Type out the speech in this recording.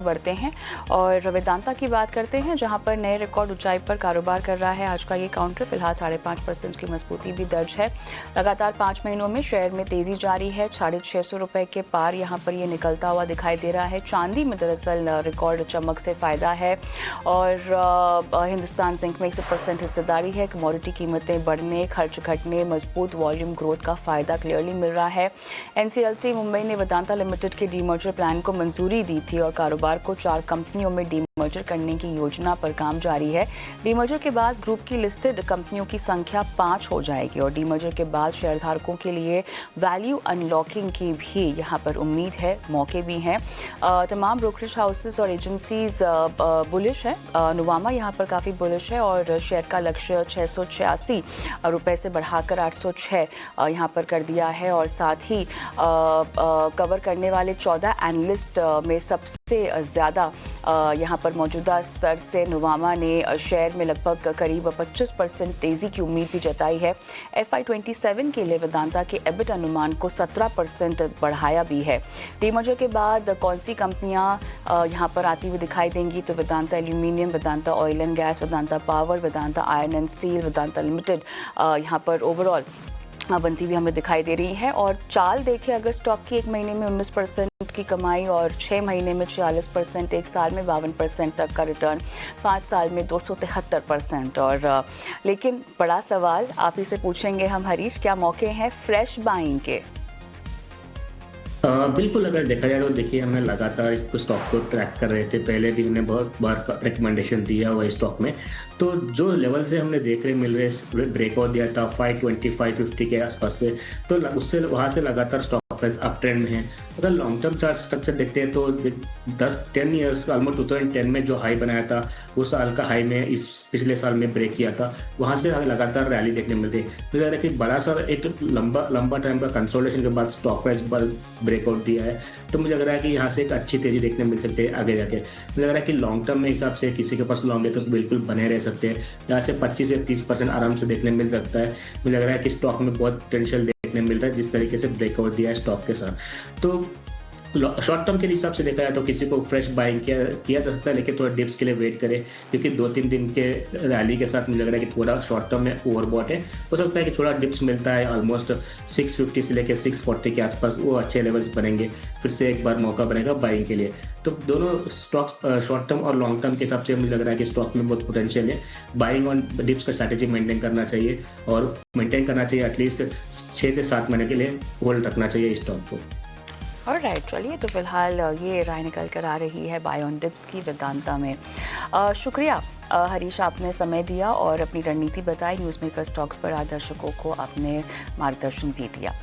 बढ़ते हैं और वेदांता की बात करते हैं, जहां पर नए रिकॉर्ड ऊंचाई पर कारोबार कर रहा है। आज का ये काउंटर फिलहाल 5.5% की मजबूती भी दर्ज है। लगातार 5 महीनों में शेयर में तेजी जारी है। 650 रुपए के पार यहां पर ये निकलता हुआ दिखाई दे रहा है। चांदी में दरअसल रिकॉर्ड चमक से फायदा है और हिंदुस्तान जिंक में 100% हिस्सेदारी है। कमोडिटी कीमतें बढ़ने, खर्च घटने, मजबूत वॉल्यूम ग्रोथ का फायदा क्लियरली मिल रहा है। NCLT मुंबई ने वेदांता लिमिटेड के डीमर्जर प्लान को मंजूरी दी थी और कारोबार को 4 कंपनियों में डीमर्जर करने की योजना पर काम जारी है। डीमर्जर के बाद ग्रुप की लिस्टेड कंपनियों की संख्या 5 हो जाएगी और डीमर्जर के बाद शेयरधारकों के लिए वैल्यू अनलॉकिंग की भी यहां पर उम्मीद है, मौके भी हैं। तमाम ब्रोकरेज हाउसेस और एजेंसीज बुलिश है। नुवामा यहां पर काफ़ी बुलिश है और शेयर का लक्ष्य 686 रुपए से बढ़ाकर 806 यहां पर कर दिया है और साथ ही कवर करने वाले 14 एनालिस्ट में सबसे ज़्यादा यहाँ पर मौजूदा स्तर से नुवामा ने शेयर में लगभग करीब 25% तेज़ी की उम्मीद भी जताई है। FY27 के लिए वेदांता के एबिट अनुमान को 17% बढ़ाया भी है। डीमर्जर के बाद कौन सी कंपनियाँ यहाँ पर आती हुई दिखाई देंगी, तो Vedanta aluminium, Vedanta oil and gas, Vedanta power, Vedanta iron and steel, Vedanta limited यहाँ पर ओवरऑल बनती हुई हमें दिखाई दे रही है। और चाल देखें अगर स्टॉक की, 1 महीने में 19% की कमाई और 6 महीने में 46%, 1 साल में 52% तक का रिटर्न, 5 साल में 273%। और लेकिन बड़ा सवाल आप ही से पूछेंगे हम हरीश, क्या मौके हैं फ्रेश बाइंग के? बिल्कुल, अगर देखा जाए तो देखिए हमने लगातार इस स्टॉक को ट्रैक कर रहे थे। पहले भी हमने बहुत बार रिकमेंडेशन दिया हुआ इस स्टॉक में। तो जो लेवल से हमने देखने मिल रहे ब्रेकआउट दिया था 520 550 के आसपास से, तो उससे वहाँ से लगातार स्टॉक अप ट्रेंड में है। अगर लॉन्ग टर्म चार्ट स्ट्रक्चर देखते हैं तो 10 ईयर्स ऑलमोस्ट 2010 में जो हाई बनाया था, उस साल का हाई में इस पिछले साल में ब्रेक किया था। वहाँ से हमें लगातार रैली देखने मिलती है। मुझे लग रहा है कि बड़ा सा एक लंबा टाइम का कंसोलिडेशन के बाद स्टॉक प्राइस ब्रेकआउट दिया है। तो मुझे लग रहा है कि यहाँ से एक अच्छी तेजी देखने मिल सकती है आगे जाके। मुझे लग रहा है कि लॉन्ग टर्म में हिसाब से किसी के पास लॉन्ग है तो बिल्कुल बने रह सकते हैं। यहाँ से 25 से 30% आराम से देखने मिल सकता है। मुझे लग रहा है कि स्टॉक में बहुत पोटेंशियल देखने मिल रहा है जिस तरीके से ब्रेकआउट दिया है स्टॉक के साथ। तो शॉर्ट टर्म के हिसाब से देखा जाए तो किसी को फ्रेश बाइंग किया जा सकता है, लेकिन थोड़ा डिप्स के लिए वेट करें, क्योंकि 2-3 दिन के रैली के साथ मुझे लग रहा है कि थोड़ा शॉर्ट टर्म में ओवरबॉट है। हो सकता है कि थोड़ा डिप्स मिलता है, ऑलमोस्ट 650 से लेकर 640 के आसपास वो अच्छे लेवल्स बनेंगे, फिर से एक बार मौका बनेगा बाइंग के लिए। तो दोनों स्टॉक्स शॉर्ट टर्म और लॉन्ग टर्म के हिसाब से मुझे लग रहा है कि स्टॉक में बहुत पोटेंशियल है। बाइंग ऑन डिप्स का स्ट्रैटेजी मेंटेन करना चाहिए और मेंटेन करना चाहिए एटलीस्ट 6 से 7 महीने के लिए होल्ड रखना चाहिए स्टॉक को। ऑलराइट, चलिए तो फिलहाल ये राय निकल कर आ रही है बाय ऑन डिप्स की वेदांता में। शुक्रिया हरीश, आपने समय दिया और अपनी रणनीति बताई। न्यूज़ मेकर स्टॉक्स पर दर्शकों को आपने मार्गदर्शन भी दिया।